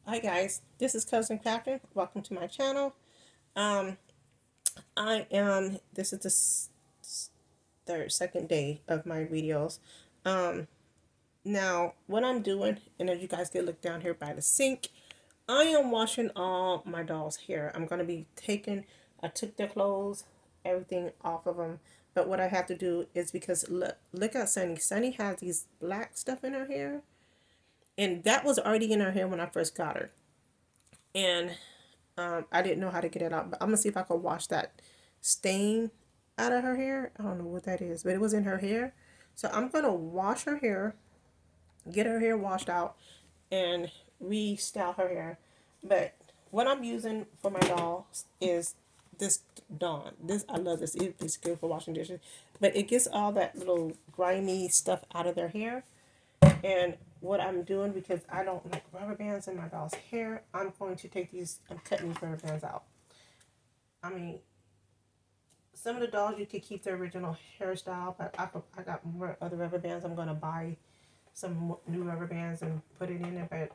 Hi guys, this is Cousin Crafton. Welcome to my channel. Um, this is the second day of my videos. Um, Now what I'm doing, and as you guys can look down here by the sink, I am washing all my dolls' hair. I'm gonna be I took their clothes, everything off of them. But what I have to do is because look at Sunny. Sunny has these black stuff in her hair, and that was already in her hair when I first got her. And I didn't know how to get it out, but I'm gonna see if I can wash that stain out of her hair. I don't know what that is, but it was in her hair. So I'm gonna wash her hair, get her hair washed out, and restyle her hair. But what I'm using for my dolls is this Dawn. This I love this. It's good for washing dishes, but it gets all that little grimy stuff out of their hair. And what I'm doing, because I don't like rubber bands in my doll's hair, I'm going to take these, I'm cutting these rubber bands out. I mean, some of the dolls you could keep their original hairstyle, but I got more other rubber bands. I'm going to buy some new rubber bands and put it in it. But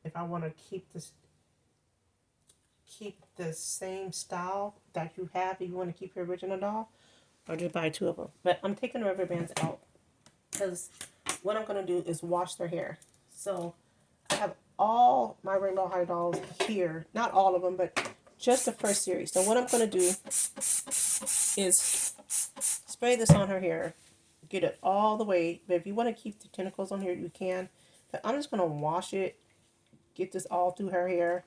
if I want to keep the same style that you have, if you want to keep your original doll, or just buy two of them. But I'm taking the rubber bands out because what I'm going to do is wash their hair. So I have all my Rainbow High dolls here. Not all of them, but just the first series. So what I'm going to do is spray this on her hair. Get it all the way. But if you want to keep the tentacles on here, you can. But I'm just going to wash it. Get this all through her hair.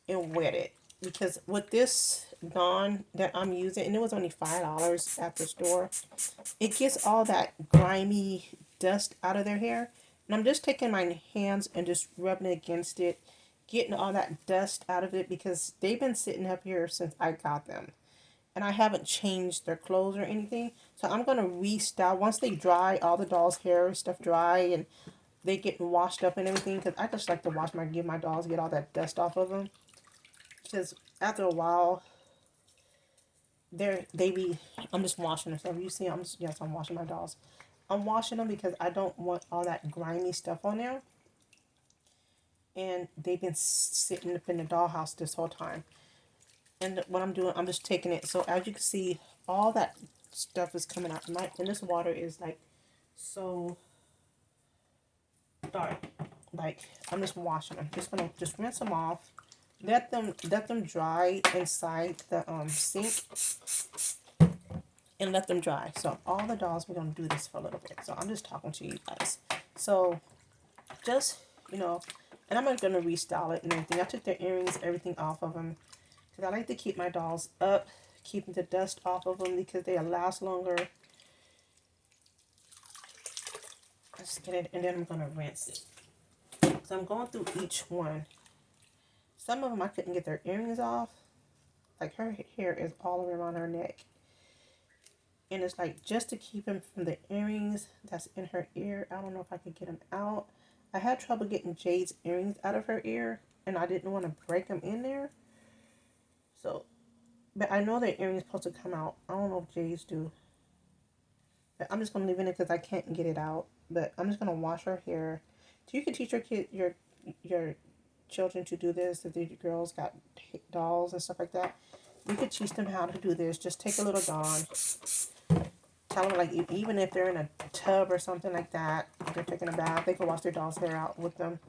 And wet it. Because with this Dawn that I'm using, and it was only $5 at the store, it gets all that grimy dust out of their hair. And I'm just taking my hands and just rubbing it against it, getting all that dust out of it because they've been sitting up here since I got them. And I haven't changed their clothes or anything. So I'm going to restyle. Once they dry, all the dolls' hair stuff dry and they get washed up and everything. Because I just like to give my dolls, get all that dust off of them. Because after a while, I'm just washing them. So you see, yes, I'm washing my dolls. I'm washing them because I don't want all that grimy stuff on there. And they've been sitting up in the dollhouse this whole time. And what I'm doing, I'm just taking it. So as you can see, all that stuff is coming out. And this water is like so dark. Like I'm just washing them. Just gonna just rinse them off. Let them dry inside the sink and let them dry. So all the dolls, we're gonna do this for a little bit. So I'm just talking to you guys. So just and I'm not gonna restyle it and everything. I took their earrings, everything off of them because I like to keep my dolls up, keeping the dust off of them because they last longer. Let's get it, and then I'm gonna rinse it. So I'm going through each one. Some of them I couldn't get their earrings off. Like her hair is all the way around her neck. And it's like just to keep him from the earrings that's in her ear. I don't know if I could get them out. I had trouble getting Jade's earrings out of her ear, and I didn't want to break them in there. So, but I know that earrings supposed to come out. I don't know if Jade's do. But I'm just gonna leave it in because I can't get it out. But I'm just gonna wash her hair. So you can teach your children to do this. If the girls got dolls and stuff like that, you could teach them how to do this. Just take a little Dawn. Tell them, like, even if they're in a tub or something like that, if they're taking a bath, they can wash their doll's hair out with them.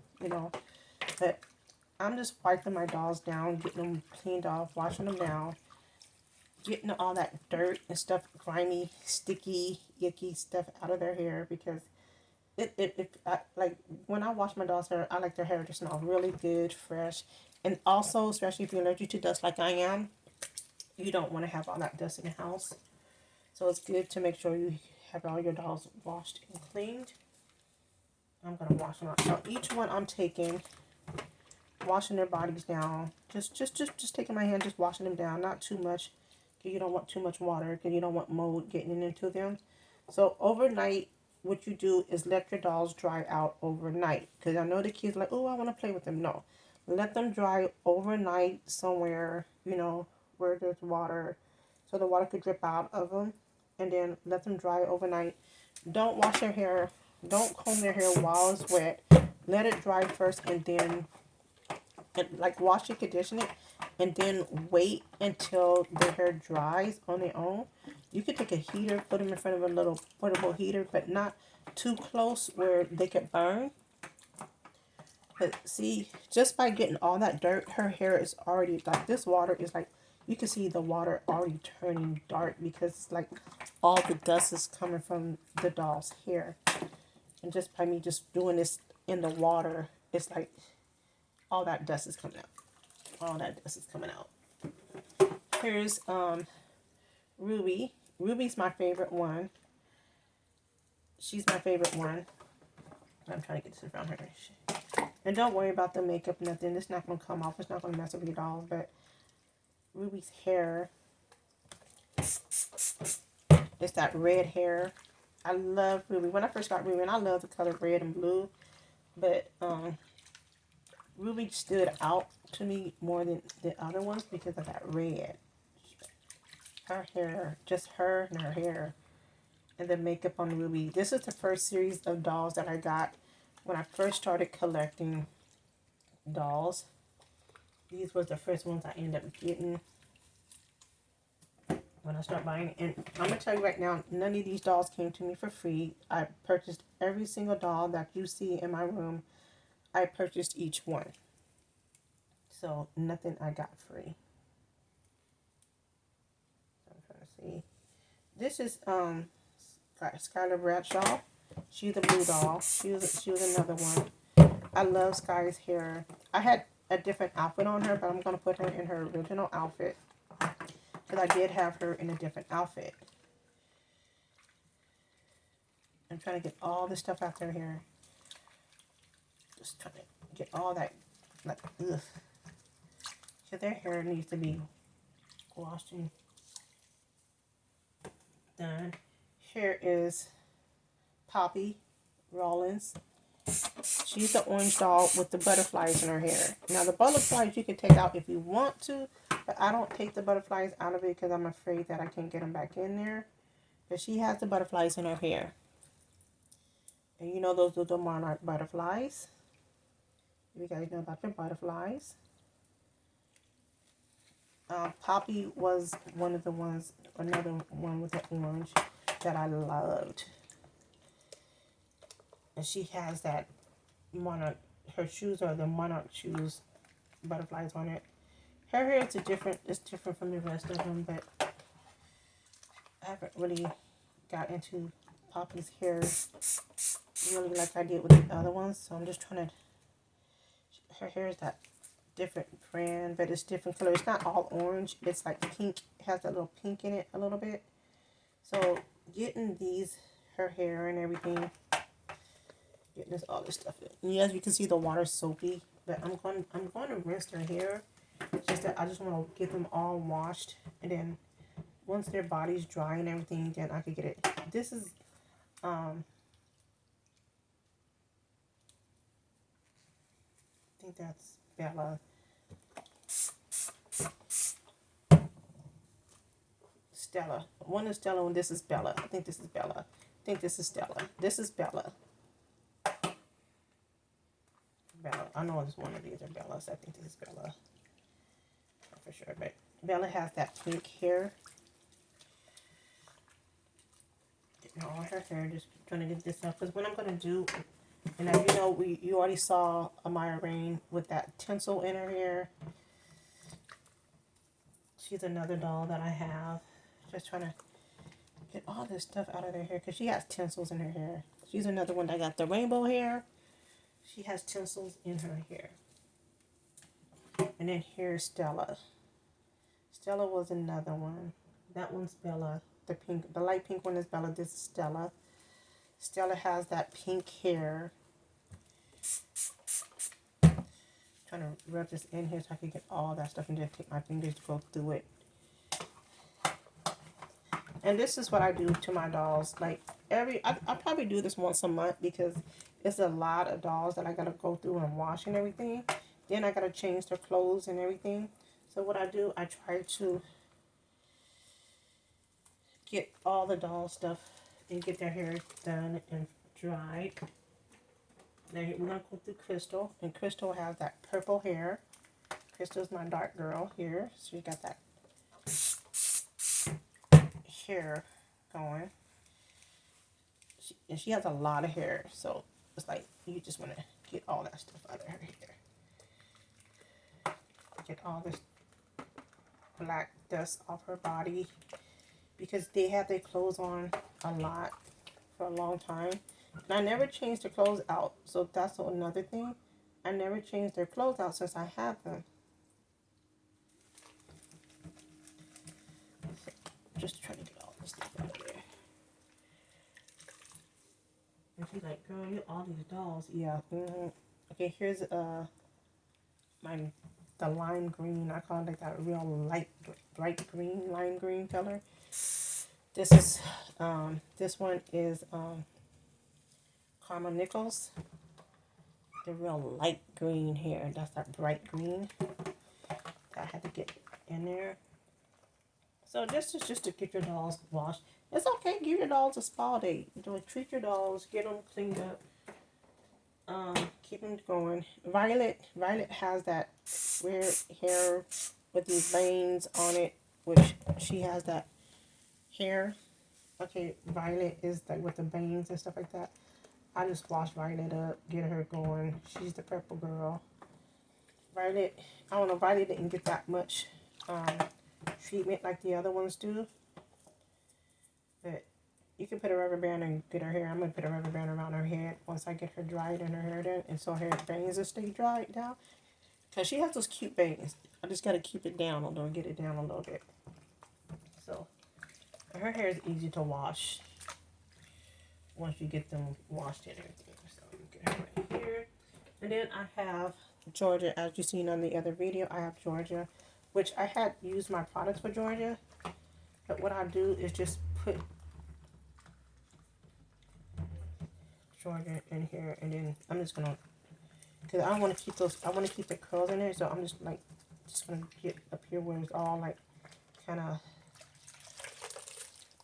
But I'm just wiping my dolls down, getting them cleaned off, washing them down, getting all that dirt and stuff, grimy, sticky, yucky stuff out of their hair because like when I wash my doll's hair, I like their hair to smell really good, fresh, and also, especially if you're allergic to dust like I am, you don't want to have all that dust in the house. So it's good to make sure you have all your dolls washed and cleaned. I'm gonna wash them out. So each one I'm taking, washing their bodies down. Just taking my hand, just washing them down. Not too much, because you don't want too much water, because you don't want mold getting into them. So overnight, what you do is let your dolls dry out overnight. Because I know the kids are like, oh, I want to play with them. No, let them dry overnight somewhere, where there's water, so the water could drip out of them, and then let them dry overnight. Don't wash their hair. Don't comb their hair while it's wet. let it dry first, and then like wash and condition it, and then wait until the hair dries on their own. You could take a heater, put them in front of a little portable heater, but not too close where they could burn. But see, just by getting all that dirt, her hair is already like, this water is like, you can see the water already turning dark because it's like all the dust is coming from the doll's hair. And just by me just doing this in the water, it's like all that dust is coming out. All that dust is coming out. Here's Ruby. Ruby's my favorite one. She's my favorite one. I'm trying to get this in front of her. And don't worry about the makeup, nothing. It's not going to come off. It's not going to mess up your dolls. But Ruby's hair is that red hair. I love Ruby. When I first got Ruby, and I love the color red and blue. But Ruby stood out to me more than the other ones because of that red. Her hair, just her and her hair. And the makeup on Ruby. This is the first series of dolls that I got when I first started collecting dolls. These was the first ones I ended up getting when I started buying. And I'm going to tell you right now, none of these dolls came to me for free. I purchased every single doll that you see in my room. I purchased each one. So nothing I got free. So I'm trying to see. This is Skylar Bradshaw. She's a blue doll. She was another one. I love Sky's hair. I had a different outfit on her, but I'm going to put her in her original outfit. Because I did have her in a different outfit. I'm trying to get all this stuff out there here. Just trying to get all that, like, ugh. So their hair needs to be washed and done. Here is Poppy Rollins. She's the orange doll with the butterflies in her hair. Now the butterflies you can take out if you want to, but I don't take the butterflies out of it because I'm afraid that I can't get them back in there. But she has the butterflies in her hair. And you know those little monarch butterflies. You guys know about your butterflies. Poppy was one of the ones, another one with the orange that I loved. And she has that monarch, her shoes are the monarch shoes, butterflies on it. Her hair is different from the rest of them, but I haven't really got into Poppy's hair really like I did with the other ones. So I'm just trying to, her hair is that different brand, but it's different color. It's not all orange. It's like pink. It has that little pink in it a little bit. So getting these, her hair and everything, getting this all this stuff in. Yes, you can see the water's soapy, but I'm going to rinse their hair. It's just that I just want to get them all washed, and then once their body's dry and everything, then I could get it. This is I think that's Bella. Stella. One is Stella and this is Bella. I think this is Bella. I think this is Stella. This is Bella. Bella. I know it's one of these are Bellas. I think this is Bella. Not for sure, but Bella has that pink hair. Getting all her hair. Just trying to get this up. Because what I'm going to do, and as you know, you already saw Amaya Rain with that tinsel in her hair. She's another doll that I have. Just trying to get all this stuff out of their hair because she has tinsels in her hair. She's another one that got the rainbow hair. She has tinsels in her hair. And then here's Stella. Stella was another one. That one's Bella. The light pink one is Bella. This is Stella. Stella has that pink hair. Trying to rub this in here so I can get all that stuff and just take my fingers to go through it. And this is what I do to my dolls. Like I probably do this once a month because it's a lot of dolls that I gotta go through and wash and everything. Then I gotta change their clothes and everything. So what I do, I try to get all the doll stuff and get their hair done and dried. Now we're gonna go through Crystal, and Crystal has that purple hair. Crystal's my dark girl here. So you got that hair going. And she has a lot of hair, so it's like you just want to get all that stuff out of her hair. Get all this black dust off her body because they have their clothes on a lot for a long time. And I never changed their clothes out, so that's another thing. I never changed their clothes out since I had them. Just trying to get all this stuff out of there. And she's like, girl, you all these dolls. Yeah. Okay, here's the lime green. I call it like that real light, bright green, lime green color. This is, this one is Karma Nichols. The real light green here. That's that bright green that I had to get in there. So this is just to get your dolls washed. It's okay. Give your dolls a spa day. Treat your dolls. Get them cleaned up. Keep them going. Violet has that weird hair with these veins on it, which she has that hair. Okay, Violet is like with the veins and stuff like that. I just wash Violet up, get her going. She's the purple girl. Violet, I don't know, Violet didn't get that much treatment like the other ones do. But you can put a rubber band and get her hair. I'm going to put a rubber band around her head once I get her dried and her hair done. And so her bangs will stay dried down. Because she has those cute bangs. I just got to keep it down a little, get it down a little bit. So her hair is easy to wash once you get them washed and everything. So get her right here. And then I have Georgia. As you've seen on the other video, I have Georgia, which I had used my products for Georgia. But what I do is just put Georgia in here, and then I'm just gonna, because I want to keep those, I want to keep the curls in there, so I'm just gonna get up here where it's all like kind of,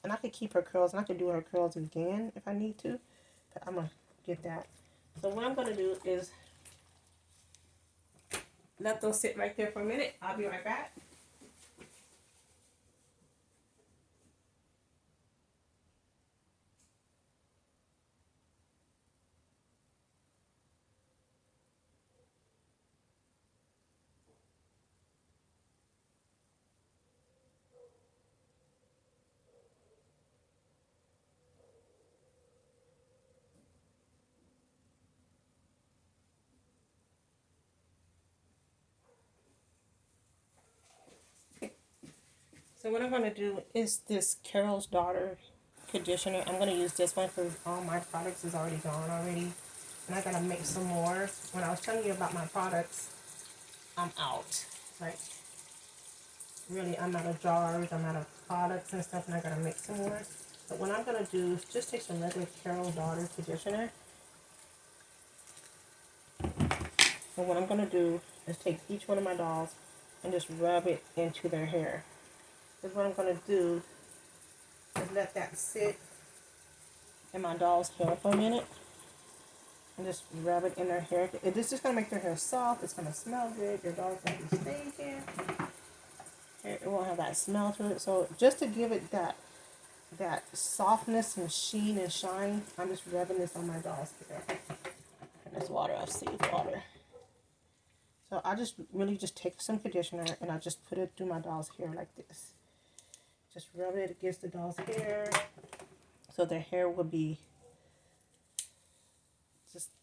and I could keep her curls, and I could do her curls again if I need to, but I'm gonna get that. So what I'm gonna do is let those sit right there for a minute. I'll be right back. So what I'm going to do is this Carol's Daughter conditioner. I'm going to use this one because all my products is already gone already. And I got to make some more. When I was telling you about my products, I'm out. Like, really, I'm out of jars, I'm out of products and stuff, and I got to make some more. But what I'm going to do is just take some regular Carol's Daughter conditioner. So what I'm going to do is take each one of my dolls and just rub it into their hair. Because what I'm going to do is let that sit in my doll's hair for a minute. And just rub it in their hair. This is just going to make their hair soft. It's going to smell good. Your doll's going to be stinking. It won't have that smell to it. So just to give it that softness and sheen and shine, I'm just rubbing this on my doll's hair. And this water, I've saved water. So I just really just take some conditioner and I just put it through my doll's hair like this. Just rub it against the doll's hair so their hair will be,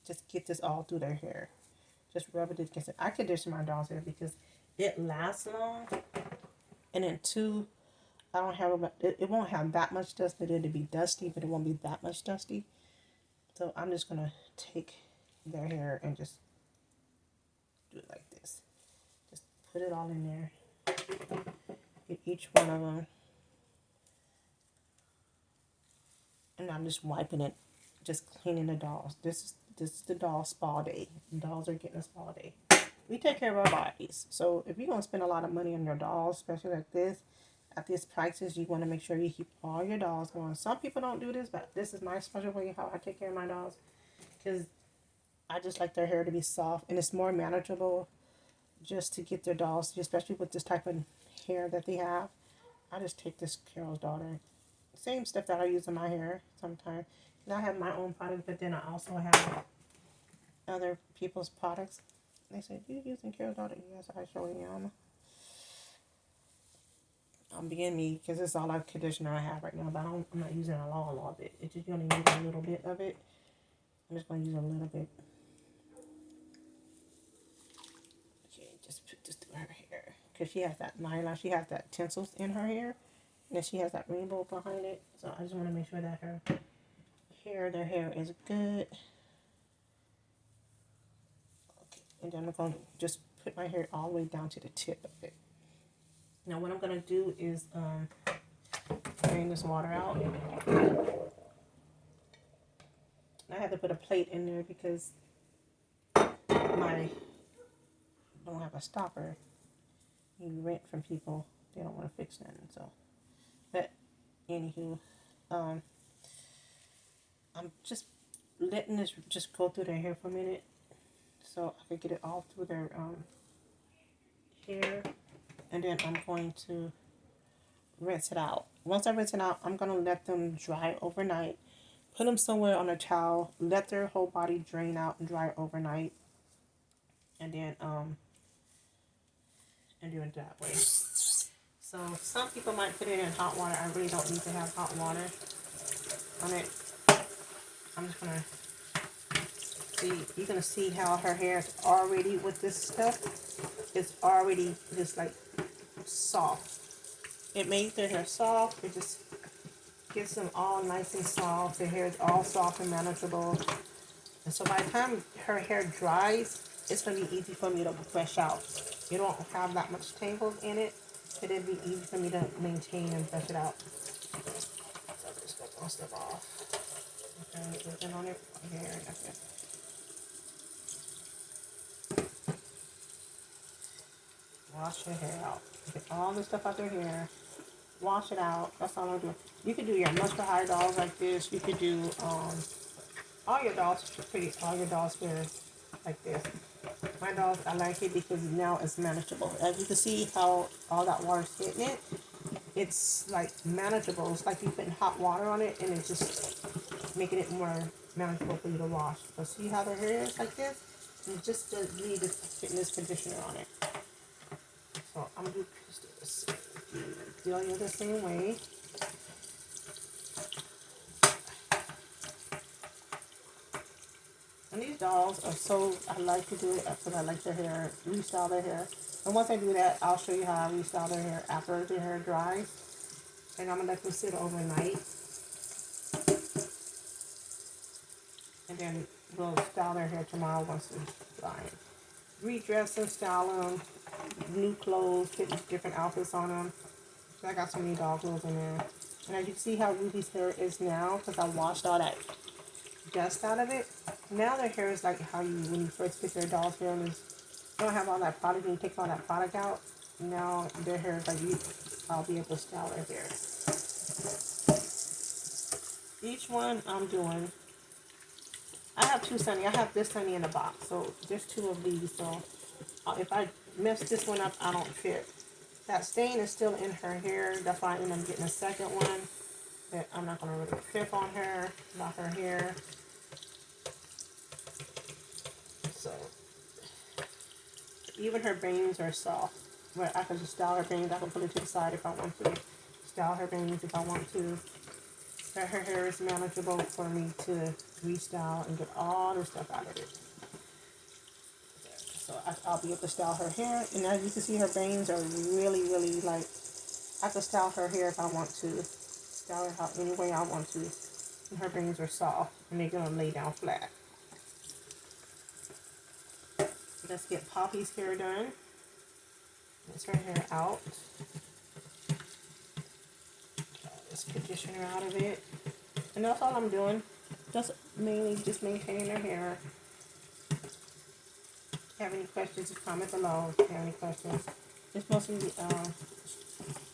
just get this all through their hair. Just rub it against it. I condition my doll's hair because it lasts long. And then two, I don't have, it won't have that much dust, but it'll be dusty, but it won't be that much dusty. So I'm just going to take their hair and just do it like this. Just put it all in there. Get each one of them. And I'm just wiping it, just cleaning the dolls. This is the doll spa day. The dolls are getting a spa day. We take care of our bodies. So if you're going to spend a lot of money on your dolls, especially like this, at these prices, you want to make sure you keep all your dolls going. Some people don't do this, but this is my special way how I take care of my dolls. Because I just like their hair to be soft, and it's more manageable just to get their dolls, especially with this type of hair that they have. I just take this Carol's Daughter. Same stuff that I use in my hair sometimes. And I have my own products, but then I also have other people's products. They said, you using Carol's Daughter? Yes, I sure am. I'm being me because it's all like conditioner I have right now, but I'm not using a lot of it. It's just going to use a little bit of it. I'm just going to use a little bit. Okay, just put this through her hair. Because she has that nylon, she has that tinsels in her hair. And then she has that rainbow behind it. So I just want to make sure that their hair is good. Okay, and then I'm going to just put my hair all the way down to the tip of it. Now what I'm going to do is drain this water out. I had to put a plate in there because I don't have a stopper. You rent from people, they don't want to fix nothing. So, but anywho, I'm just letting this just go through their hair for a minute, so I could get it all through their hair, and then I'm going to rinse it out. Once I rinse it out, I'm gonna let them dry overnight. Put them somewhere on a towel. Let their whole body drain out and dry overnight, and then and do it that way. So some people might put it in hot water. I really don't need to have hot water on it. I'm just gonna see. You're gonna see how her hair is already with this stuff. It's already just like soft. It makes their hair soft. It just gets them all nice and soft. Their hair is all soft and manageable. And so by the time her hair dries, it's going to be easy for me to brush out. You don't have that much tangles in it. It'll be easy for me to maintain and brush it out. So I'm just going to wash them off. Okay, put on it. Here, that's it. Wash your hair out. Get all the stuff out their hair. Wash it out. That's all I'm doing. You could do your Muster High dolls like this. You could do all your dolls here like this. My dolls, I like it because now it's manageable. As you can see how all that water's hitting it, it's like manageable. It's like you putting hot water on it and it's just making it more manageable for you to wash. So see how the hair is like this? You just need to put this conditioner on it. So I'm going to do the same way. And these dolls are so, I like to do it because I like their hair, restyle their hair. And once I do that, I'll show you how I restyle their hair after their hair dries. And I'm going to let them sit overnight. And then we'll style their hair tomorrow once it's dry. Redress them, style them, new clothes, put different outfits on them. So I got so many doll clothes in there. And as you can see how Ruby's hair is now, because I washed all that dust out of it. Now their hair is like how you, when you first get their doll's hair, and you don't have all that product and you take all that product out. Now their hair is like I'll be able to style their hair. Each one I'm doing, I have two Sunny. I have this Sunny in a box, so there's two of these. So if I mess this one up, I don't fit. That stain is still in her hair. That's why I end up getting a second one. But I'm not going to really trip on her, about her hair. So, even her bangs are soft. Where I can just style her bangs. I can put it to the side if I want to. Style her bangs if I want to. But her hair is manageable for me to restyle and get all the stuff out of it. So I'll be able to style her hair. And as you can see, her bangs are really, really like, I can style her hair if I want to. Style her any way I want to. And her bangs are soft. And they're going to lay down flat. Let's get Poppy's hair done. Let's her hair out. This conditioner out of it. And that's all I'm doing. Just mainly just maintaining her hair. If you have any questions, comment below if you have any questions. It's mostly,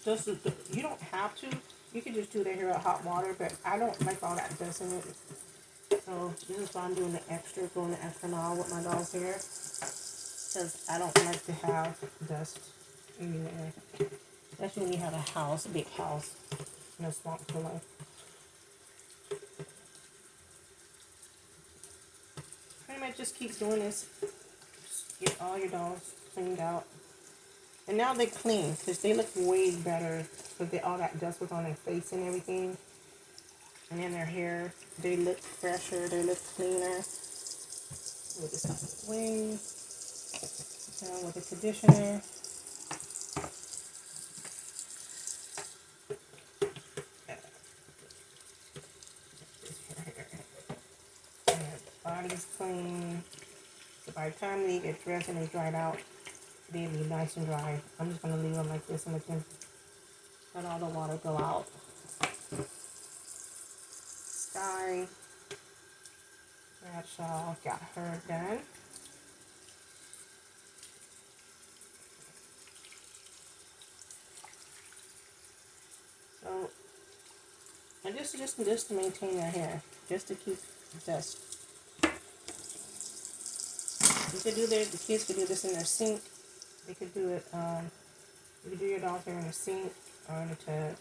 just, you don't have to. You can just do their hair with hot water, but I don't like all that dust in it. So this is why I'm doing going the extra mile with my dog's hair, because I don't like to have dust anywhere. Especially when you have a house, a big house, in a swamp pillow. Pretty much just keep doing this. Just get all your dogs cleaned out. And now they're clean, because they look way better, because all that dust was on their face and everything. And then their hair, they look fresher, they look cleaner. Move this out of the way. Now with the conditioner. And their body's clean. So by the time they get dressed and they dried out, they'll be nice and dry. I'm just going to leave them like this and let all the water go out. Sky Bradshaw got her done. So, and this is just to maintain their hair, just to keep dust. You could do the kids could do this in their sink. They could do it, you could do your dog's hair in the sink or in the tub.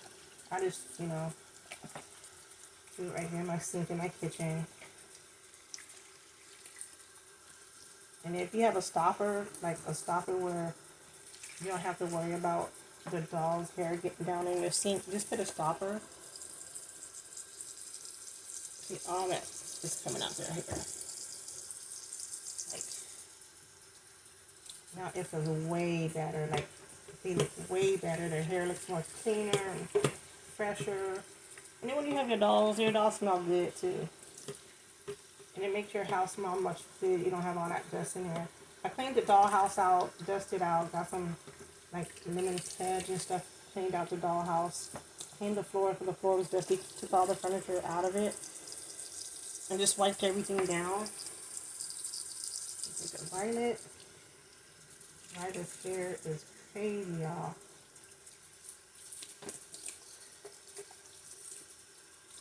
I just, do it right here in my sink in my kitchen. And if you have a stopper, like a stopper where you don't have to worry about the dog's hair getting down in your sink, just put a stopper. See, all that is coming out their hair. Like, now it feels way better. Like, they look way better. Their hair looks more cleaner and fresher. And then when you have your dogs smell good too. And it makes your house smell much good. You don't have all that dust in there. I cleaned the dollhouse out, dusted out, got some like lemon hedge and stuff, cleaned out the dollhouse. Cleaned the floor because the floor was dusty, took all the furniture out of it. And just wiped everything down. Take a Violet. Violet's hair is crazy, y'all.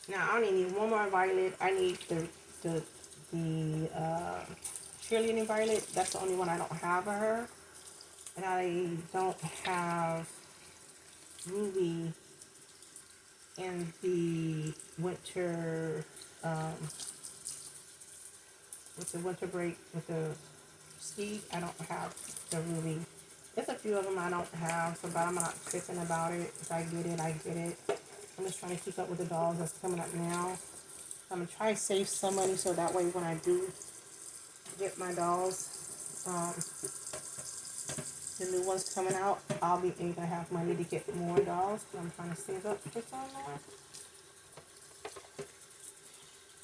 Now I only need one more Violet. I need the cheerleading Violet. That's the only one I don't have of her. And I don't have Ruby in the winter, with the winter break, with the ski. I don't have the Ruby. There's a few of them I don't have, so but I'm not tripping about it. If I get it, I get it. I'm just trying to keep up with the dogs that's coming up now. I'm going to try to save some money so that way when I do get my dolls, the new ones coming out, I'll be able to have money to get more dolls. I'm trying to save up for some more.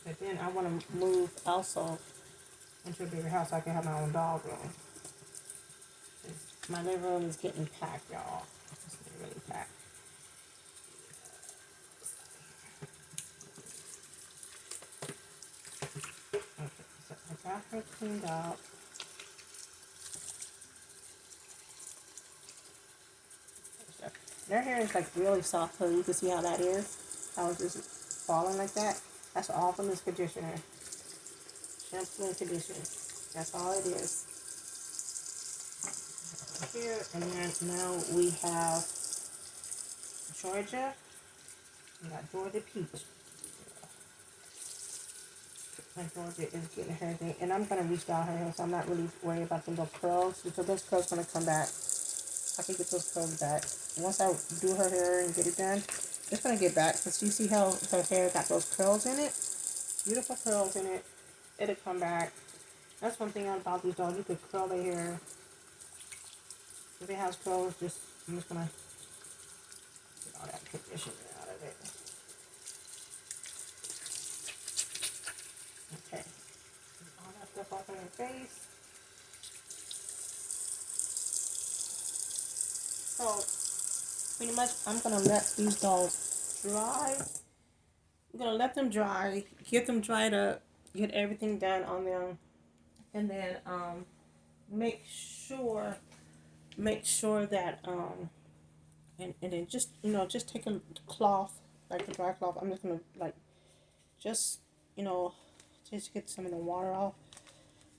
But then I want to move also into a bigger house so I can have my own dog room. My living room is getting packed, y'all. It's getting really packed. Okay, so I got her cleaned up. Their hair is like really soft, so you can see how that is. How it's just falling like that. That's all from this conditioner. Shampoo and conditioner. That's all it is. Here, and then now we have Georgia. We got Georgia Peach. And Georgia is getting her thing. And I'm going to restyle her hair, so I'm not really worried about the little curls. Because those curls going to come back. I can get those curls back. Once I do her hair and get it done, it's going to get back. Because you see how her hair got those curls in it? Beautiful curls in it. It'll come back. That's one thing about these dogs. You could curl their hair. If it has curls, I'm just going to get all that conditioner out of it. Okay. All that stuff off of her face. So, pretty much, I'm going to let these dolls dry. I'm going to let them dry, get them dried up, get everything done on them, and then make sure that, and then just, just take a cloth, like a dry cloth. I'm just going to, like, just Just get some of the water off,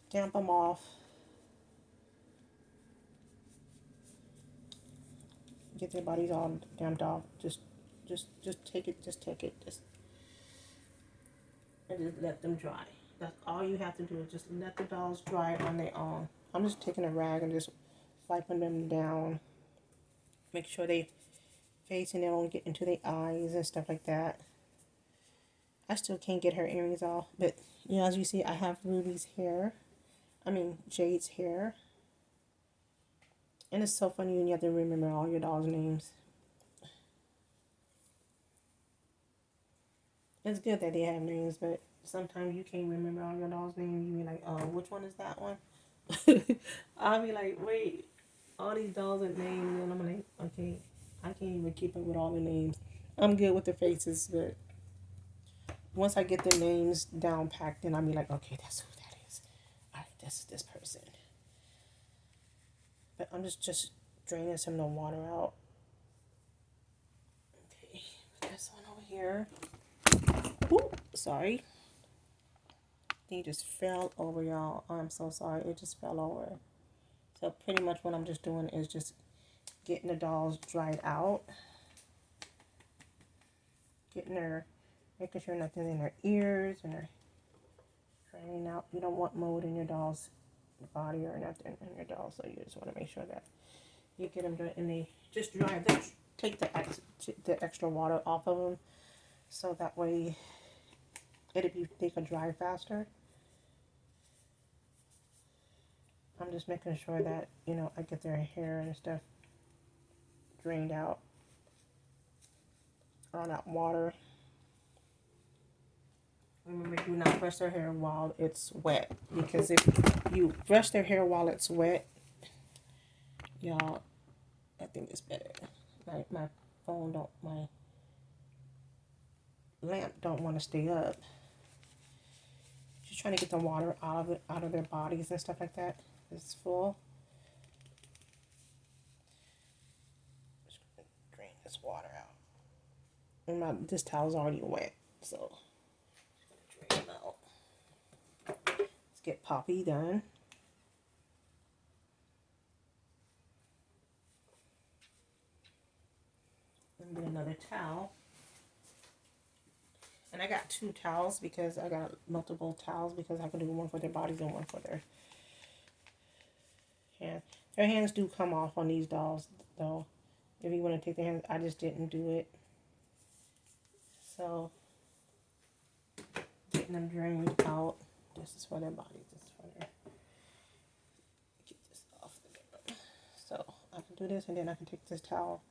damp them off. Get their bodies all damped off. Just take it. Just take it. And just let them dry. That's all you have to do is just let the dolls dry on their own. I'm just taking a rag and just wiping them down. Make sure they face and they don't get into their eyes and stuff like that. I still can't get her earrings off, but you know, as you see, I have Ruby's hair. Jade's hair. And it's so funny when you have to remember all your dolls' names. It's good that they have names, but sometimes you can't remember all your dolls' names. You be like, oh, which one is that one? I'll be like, wait, all these dolls are names, and I'm like, okay, I can't even keep up with all the names. I'm good with the faces, but once I get the names down packed, then I'll be like, okay, that's who that is. All right, that's this person. But I'm just draining some of the water out. Okay, put this one over here. Ooh, sorry. It just fell over, y'all. I'm so sorry. It just fell over. So pretty much what I'm just doing is just getting the dolls dried out. Making sure nothing's in their ears and they're draining out. You don't want mold in your doll's body or nothing in your doll, so you just want to make sure that you get them dry and they just dry. Take the extra water off of them, so that way they can dry faster. I'm just making sure that, you know, I get their hair and stuff drained out, all that water. Remember, do not brush their hair while it's wet, because if you brush their hair while it's wet, y'all, I think it's better. My lamp don't want to stay up. Just trying to get the water out of their bodies and stuff like that. It's full. Just gonna drain this water out. And this towel's already wet, so just gonna drain them out. Let's get Poppy done. And get another towel. And I got 2 towels because I got multiple towels because I can do one for their bodies and one for their hands. Their hands do come off on these dolls, though. If you want to take their hands, I just didn't do it. So, getting them drained out. This is for their bodies. This is for their... Keep this off the... So, I can do this, and then I can take this towel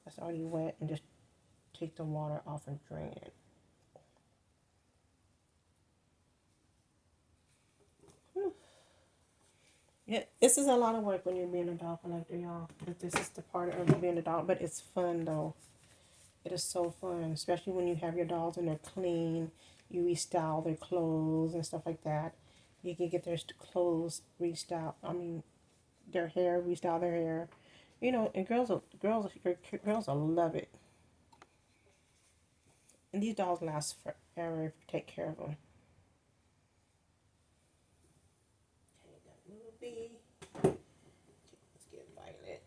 that's already wet and just take the water off and drain it. Yeah, this is a lot of work when you're being a doll collector, y'all. But this is the part of being a doll. But it's fun, though. It is so fun, especially when you have your dolls and they're clean. You restyle their clothes and stuff like that. You can get their clothes restyled. Their hair, restyle their hair. You know, and girls will love it. And these dolls last forever if you take care of them. Let's get Violet.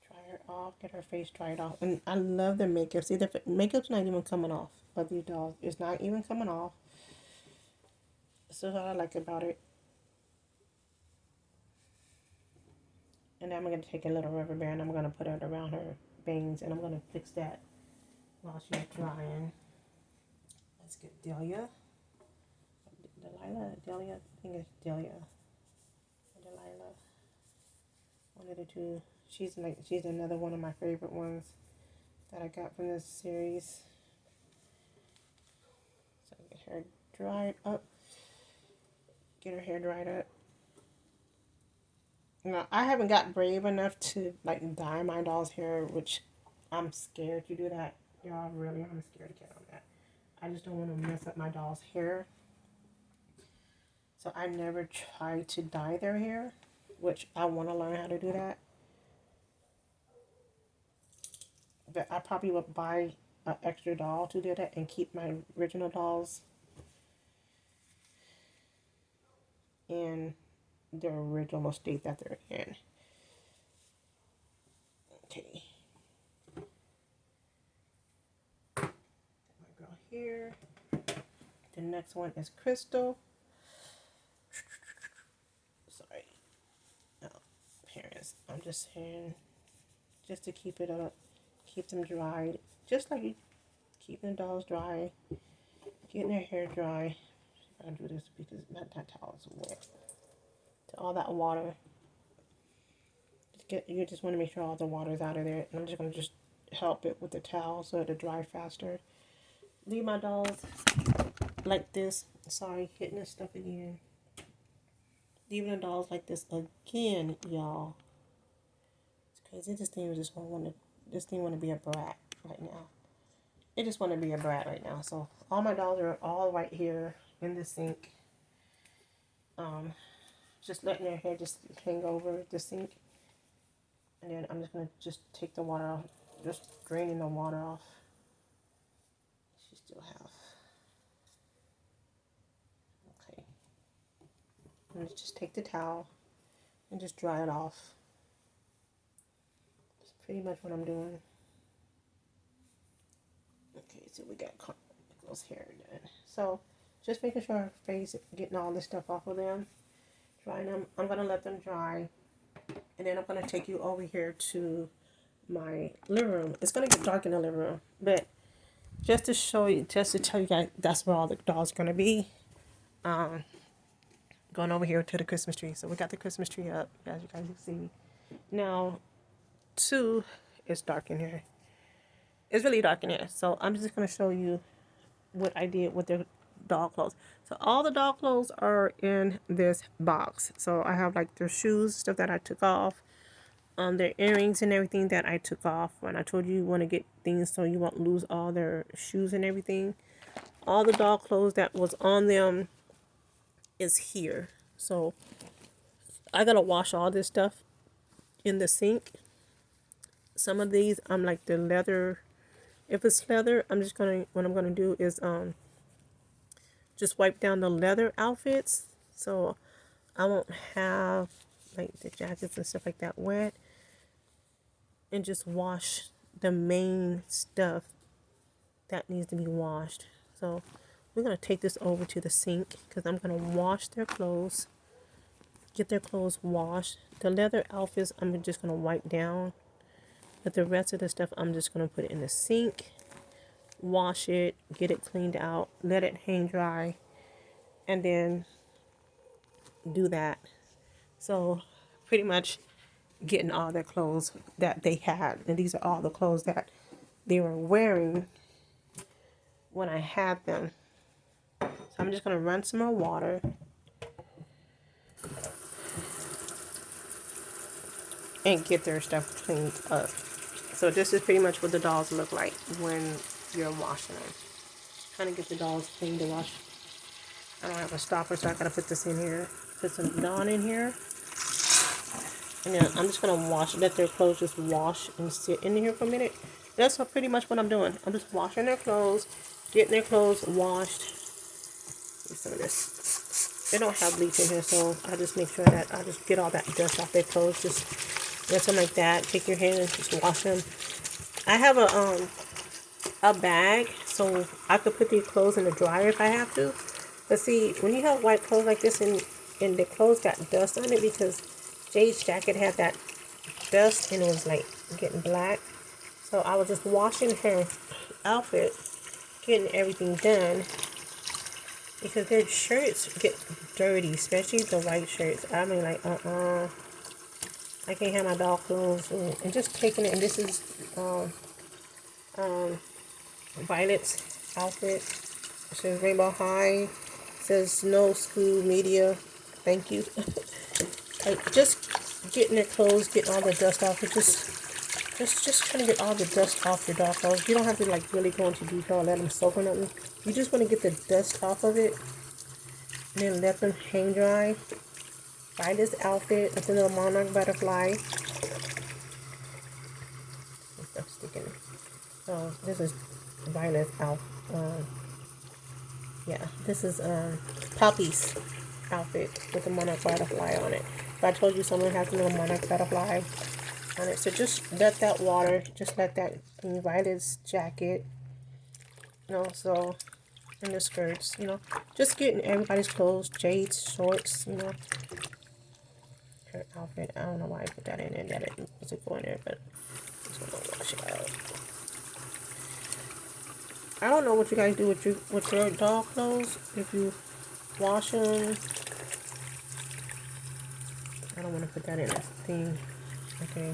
Dry her off, get her face dried off. And I love their makeup. See, their makeup's not even coming off of these dolls. It's not even coming off. So that's what I like about it. And then I'm going to take a little rubber band. I'm going to put it around her bangs. And I'm going to fix that while she's drying. Let's get Delia. Delia? I think it's Delia. Delilah. One of the two. She's another one of my favorite ones that I got from this series. So get her dried up. Get her hair dried up. Now, I haven't got brave enough to like dye my doll's hair, which I'm scared to do that. Y'all, really, I'm scared to get on that. I just don't want to mess up my doll's hair. So I never tried to dye their hair, which I want to learn how to do that. But I probably would buy an extra doll to do that and keep my original dolls in their original state that they're in. Okay. My girl here. The next one is Crystal. Sorry. No, parents. I'm just saying, just to keep it up, keep them dried, just like you keep the dolls dry, getting their hair dry. I gotta do this because that towel is wet. To all that water. You just want to make sure all the water is out of there. And I'm just gonna help it with the towel so it'll dry faster. Leave my dolls like this. Sorry, hitting this stuff again. Leaving the dolls like this again, y'all. It's crazy. This thing just want to be a brat right now. It just want to be a brat right now. So all my dolls are all right here in the sink. Just letting their hair just hang over the sink. And then I'm just going to just take the water off. Just draining the water off. She still have. Okay. I'm going to just take the towel and just dry it off. That's pretty much what I'm doing. Okay, so we got Nicole's hair done. So just making sure her face, getting all this stuff off of them. Drying them. I'm going to let them dry. And then I'm going to take you over here to my living room. It's going to get dark in the living room. But just to show you, just to tell you guys, that's where all the dolls are going to be. Going over here to the Christmas tree. So we got the Christmas tree up, as you guys can see. Now, 2, it's dark in here. It's really dark in here. So I'm just going to show you what I did with the doll clothes. So all the doll clothes are in this box. So I have like their shoes, stuff that I took off, their earrings and everything that I took off. When I told you want to get things so you won't lose all their shoes and everything. All the doll clothes that was on them is here. So I gotta wash all this stuff in the sink. Some of these I'm like the leather. If it's leather, what I'm gonna do is just wipe down the leather outfits so I won't have like the jackets and stuff like that wet, and just wash the main stuff that needs to be washed. So we're going to take this over to the sink because I'm going to wash their clothes, get their clothes washed. The leather outfits I'm just going to wipe down, but the rest of the stuff I'm just going to put it in the sink, wash it, get it cleaned out, let it hang dry, and then do that. So pretty much getting all their clothes that they had, and these are all the clothes that they were wearing when I had them. So I'm just going to run some more water and get their stuff cleaned up. So this is pretty much what the dolls look like when you're washing them. Trying to get the dolls clean to wash. I don't have a stopper, so I gotta put this in here. Put some Dawn in here. And then I'm just gonna let their clothes just wash and sit in here for a minute. That's pretty much what I'm doing. I'm just washing their clothes, getting their clothes washed. Some of this. They don't have bleach in here, so I just make sure that I just get all that dust off their clothes. Just rinse them like that. Take your hand and just wash them. I have a bag, so I could put these clothes in the dryer if I have to. But see, when you have white clothes like this and the clothes got dust on it, because Jade's jacket had that dust and it was like getting black. So I was just washing her outfit, getting everything done. Because their shirts get dirty, especially the white shirts. I mean, like, I can't have my doll clothes. And just taking it, and this is Violet's outfit. It says Rainbow High. It says No School Media. Thank you. Like, just getting their clothes, getting all the dust off. It's just trying to get all the dust off your doll clothes. You don't have to like really go into detail and let them soak or nothing. You just want to get the dust off of it. And then let them hang dry. Buy this outfit. It's a little monarch butterfly. Stuff sticking. So this is Violet's outfit. Yeah, this is Poppy's outfit with the monarch butterfly on it. But I told you someone has a little monarch butterfly on it. So just let that water, just let that invite his jacket, you know, so, and the skirts, you know, just getting everybody's clothes, Jade's shorts, you know, her outfit. I don't know why I put that in there, that it wasn't going there, but I'm just gonna wash it out. I don't know what you guys do with your dog clothes, if you wash them. I don't want to put that in a thing. Okay,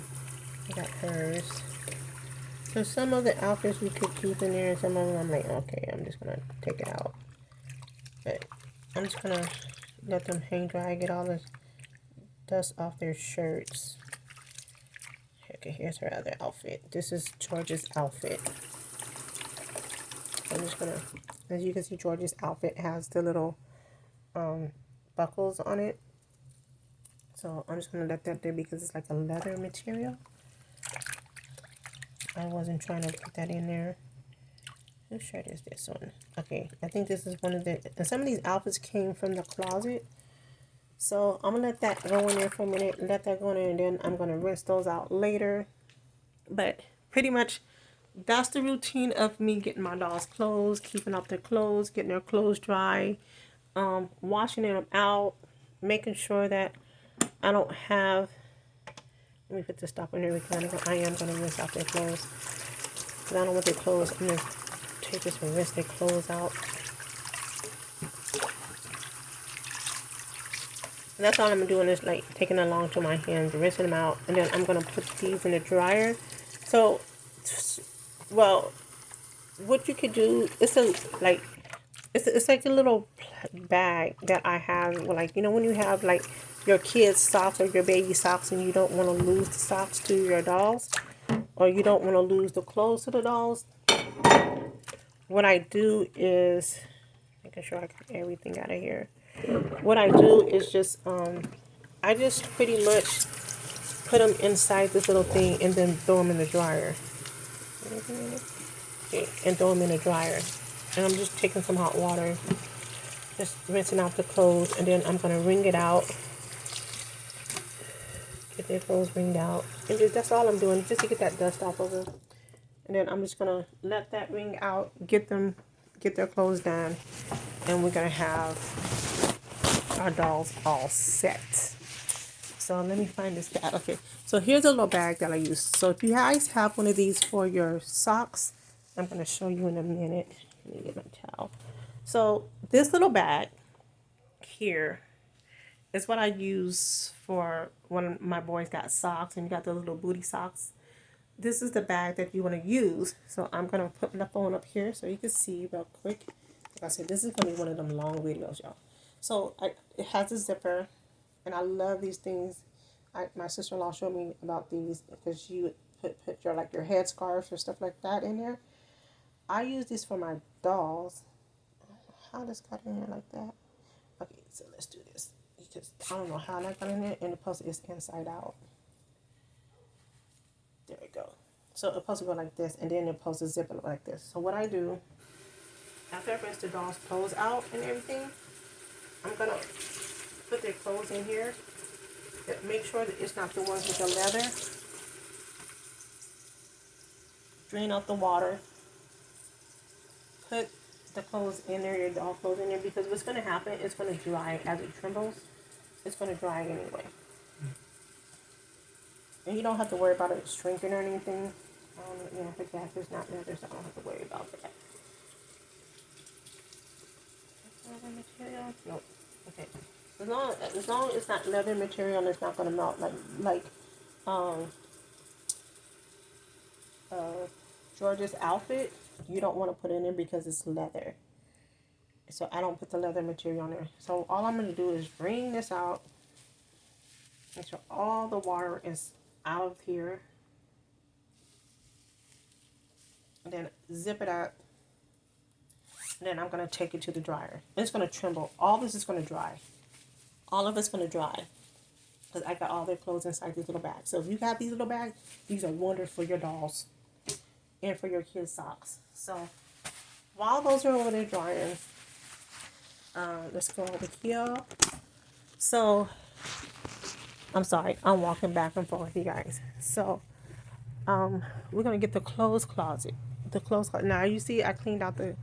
I got hers. So some of the outfits we could keep in there, and some of them I'm like, okay, I'm just gonna take it out. But I'm just gonna let them hang dry, get all the dust off their shirts. Okay, here's her other outfit. This is George's outfit. I'm just gonna, as you can see, George's outfit has the little buckles on it. So I'm just gonna let that there because it's like a leather material. I wasn't trying to put that in there. Whose shirt is this one? Okay, I think this is one of the, and some of these outfits came from the closet. So I'm gonna let that go in there for a minute, let that go in there, and then I'm gonna rinse those out later. But pretty much that's the routine of me getting my dolls clothes, keeping up their clothes, getting their clothes dry, washing them out, making sure that I don't have, let me put the stop in there because I am going to rinse out their clothes. Because I don't want their clothes, I'm going to take this and rinse their clothes out. And that's all I'm doing is like taking it along to my hands, rinsing them out. And then I'm going to put these in the dryer. So, well, what you could do, it's like a little bag that I have, like, you know, when you have like your kids' socks or your baby socks and you don't want to lose the socks to your dolls, or you don't want to lose the clothes to the dolls, what I do is, making sure I got everything out of here. What I do is just, I just pretty much put them inside this little thing and then throw them in the dryer. Okay, and throw them in the dryer. And I'm just taking some hot water, just rinsing out the clothes, and then I'm going to wring it out. Get their clothes wringed out. And that's all I'm doing, just to get that dust off of them. And then I'm just going to let that wring out, get their clothes done, and we're going to have our dolls all set. So let me find this bag. Okay, so here's a little bag that I use. So if you guys have one of these for your socks, I'm going to show you in a minute. Let me get my towel. So this little bag here is what I use for when my boys got socks and you got those little booty socks. This is the bag that you want to use. So I'm going to put my phone up here so you can see real quick. Like I said, this is going to be one of them long videos, y'all. So it has a zipper, and I love these things. My sister-in-law showed me about these because you would put your like your headscarf or stuff like that in there. I use this for my dolls. How this got in here like that? Okay, so let's do this because I don't know how that got in there, and the post is inside out. There we go. So it's supposed to go like this, and then it's supposed to zip it like this. So what I do, after I rinse the dolls' clothes out and everything, I'm going to put their clothes in here. Make sure that it's not the ones with the leather. Drain out the water. Put the clothes in there, your doll clothes in there, because what's going to happen, it's going to dry as it trembles. It's going to dry anyway. And you don't have to worry about it shrinking or anything. You know, the jacket's not leather, so I don't have to worry about that. Leather material? Nope. Okay. As long as it's not leather material and it's not going to melt like George's outfit, you don't want to put in there because it's leather. So I don't put the leather material on there. So all I'm going to do is wring this out. Make sure all the water is out of here. And then zip it up. And then I'm going to take it to the dryer. And it's going to tremble. All this is going to dry. All of it's going to dry. Because I got all their clothes inside these little bags. So if you have these little bags, these are wonderful for your dolls. And for your kids' socks. So while those are over there drying, let's go over here. So I'm sorry, I'm walking back and forth, you guys. So we're gonna get the clothes closet. The clothes closet. Now you see, I cleaned out the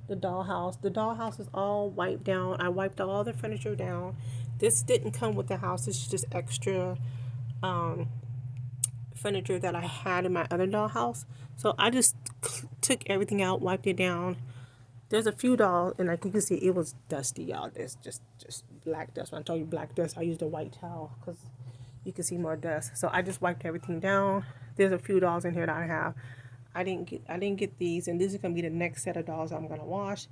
dollhouse. The dollhouse is all wiped down. I wiped all the furniture down. This didn't come with the house. This is just extra um, furniture that I had in my other dollhouse. So I just took everything out, wiped it down. There's a few dolls, and like you can see, it was dusty, y'all. There's just black dust. When I told you black dust, I used a white towel because you can see more dust. So I just wiped everything down. There's a few dolls in here that I have. I didn't get these, and this is gonna be the next set of dolls I'm gonna wash.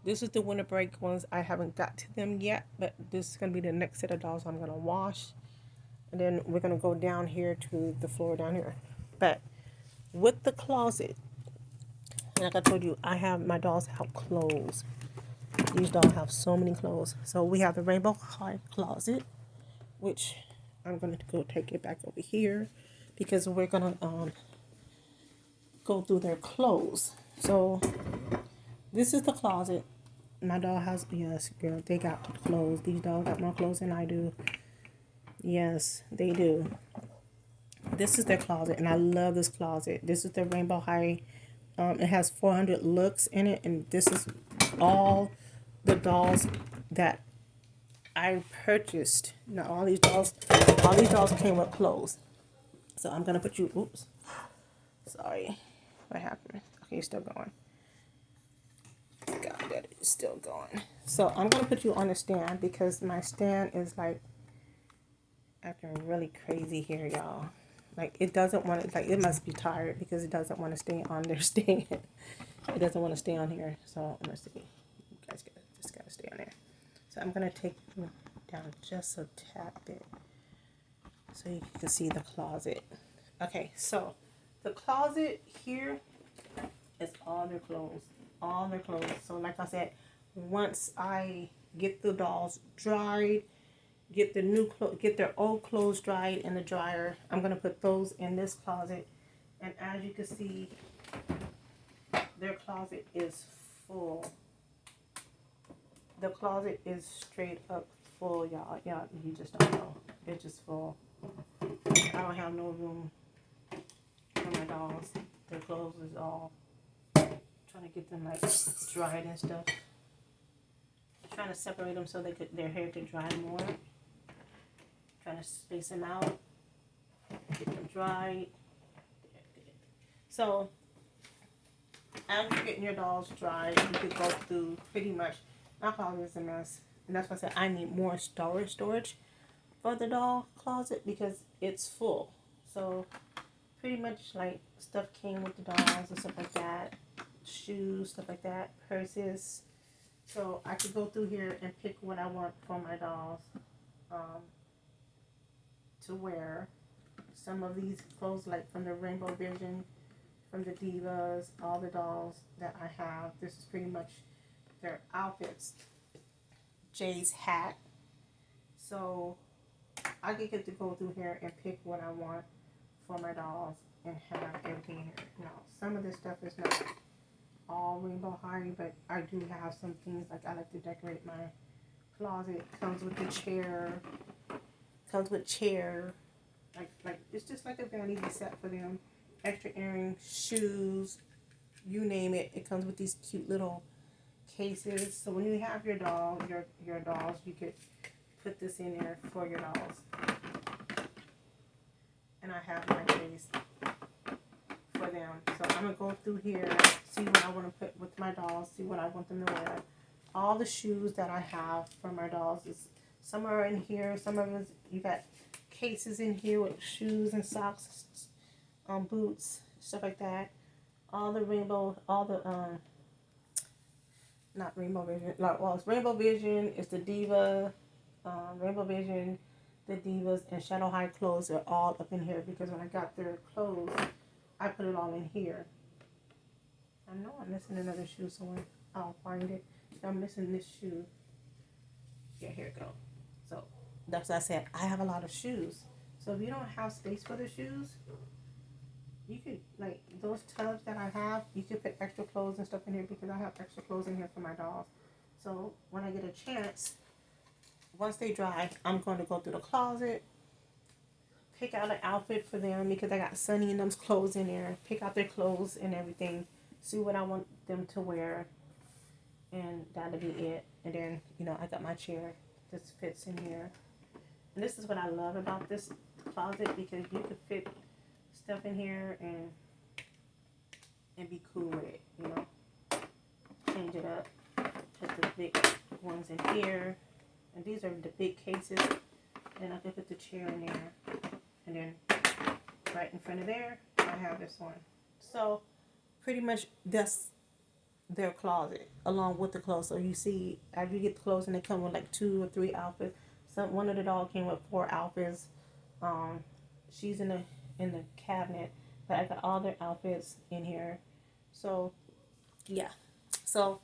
This is the winter break ones. I haven't got to them yet, but this is gonna be the next set of dolls I'm gonna wash. And then we're gonna go down here to the floor down here. But with the closet, like I told you, I have my dolls have clothes. These dolls have so many clothes. So we have the rainbow high closet, which I'm gonna go take it back over here because we're gonna go through their clothes. So this is the closet. My doll has, yes, girl, they got clothes. These dolls got more clothes than I do. Yes, they do. This is their closet, and I love this closet. This is the rainbow high. It has 400 looks in it, and this is all the dolls that I purchased. Now all these dolls came with clothes. So I'm gonna put you. Oops, sorry, what happened? Okay, you're still going. God, that is still going. So I'm gonna put you on a stand because my stand is like acting really crazy here, y'all. Like it doesn't want to. Like it must be tired because it doesn't want to stay on their stand. It doesn't want to stay on here. So let's see. You guys just gotta stay on there. So I'm gonna take you down just a tad bit so you can see the closet. Okay, so the closet here is all their clothes. All their clothes. So like I said, once I get the dolls dried, get their old clothes dried in the dryer, I'm gonna put those in this closet. And as you can see, their closet is full. The closet is straight up full, y'all. Y'all, you just don't know. It's just full. I don't have no room for my dolls. Their clothes is all trying to get them like dried and stuff. Trying to separate them so their hair could dry more. Trying to space them out, get them dried. So as you're getting your dolls dried, you could go through pretty much. My closet is a mess, and that's why I said I need more storage for the doll closet because it's full. So pretty much like stuff came with the dolls and stuff like that, shoes, stuff like that, purses. So I could go through here and pick what I want for my dolls to wear. Some of these clothes, like from the Rainbow Vision, from the Divas, all the dolls that I have, this is pretty much their outfits. Jay's hat. So I could get to go through here and pick what I want for my dolls and have everything here. Now, some of this stuff is not all rainbow high, but I do have some things like I like to decorate my closet. Comes with the chair. Comes with chair. Like it's just like a vanity set for them. Extra earrings, shoes, you name it. It comes with these cute little cases. So when you have your dolls, you could put this in there for your dolls. And I have my case for them. So I'm gonna go through here, see what I want to put with my dolls, see what I want them to wear. All the shoes that I have for my dolls is some are in here, some of it you got cases in here with shoes and socks, boots, stuff like that. All the rainbow, all the not Rainbow Vision, like well it's Rainbow Vision, it's the Diva, Rainbow Vision, the Divas, and Shadow High clothes are all up in here because when I got their clothes, I put it all in here. I know I'm missing another shoe somewhere. I'll find it. I'm missing this shoe. Yeah, here it go. So that's what I said. I have a lot of shoes. So if you don't have space for the shoes, you could like those tubs that I have. You could put extra clothes and stuff in here because I have extra clothes in here for my dolls. So when I get a chance, once they dry, I'm going to go through the closet, pick out an outfit for them because I got Sunny and them's clothes in there. Pick out their clothes and everything. See what I want them to wear, and that'll be it. And then I got my chair. This fits in here, and this is what I love about this closet because you could fit stuff in here and be cool with it. Change it up. Put the big ones in here, and these are the big cases. Then I can put the chair in there, and then right in front of there, I have this one. So pretty much that's their closet along with the clothes. So you see, after you get the clothes, and they come with like 2 or 3 outfits. One of the dolls came with 4 outfits. She's in the cabinet, but I got all their outfits in here. So yeah, so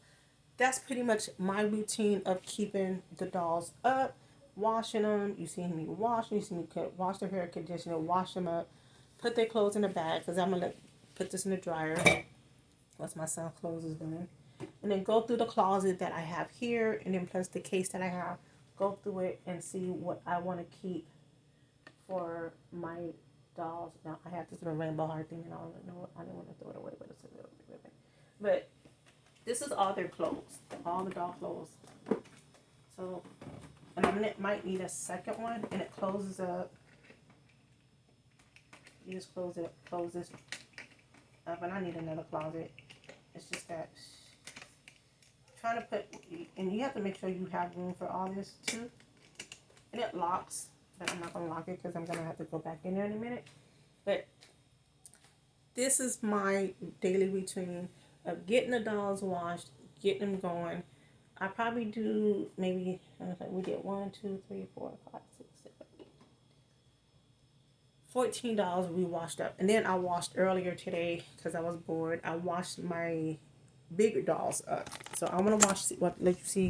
that's pretty much my routine of keeping the dolls up, washing them. You see me wash them. You see me wash their hair, conditioner, wash them up, put their clothes in the bag because I'm gonna put this in the dryer. Once my son's clothes is done, and then go through the closet that I have here, and then plus the case that I have. Go through it and see what I want to keep for my dolls. Now I have this little rainbow heart thing, and I don't know. I didn't want to throw it away, but it's a little bit. But this is all their clothes, all the doll clothes. So, and I might need a second one, and it closes up. You just close this up, and I need another closet. It's just that trying to put, and you have to make sure you have room for all this too. And it locks, but I'm not gonna lock it because I'm gonna have to go back in there in a minute. But this is my daily routine of getting the dolls washed, getting them going. I probably do maybe we did 1, 2, 3, 4, 5, 6, 7, 8. 14 dolls we washed up, and then I washed earlier today because I was bored. I washed my bigger dolls up, so I'm gonna let you see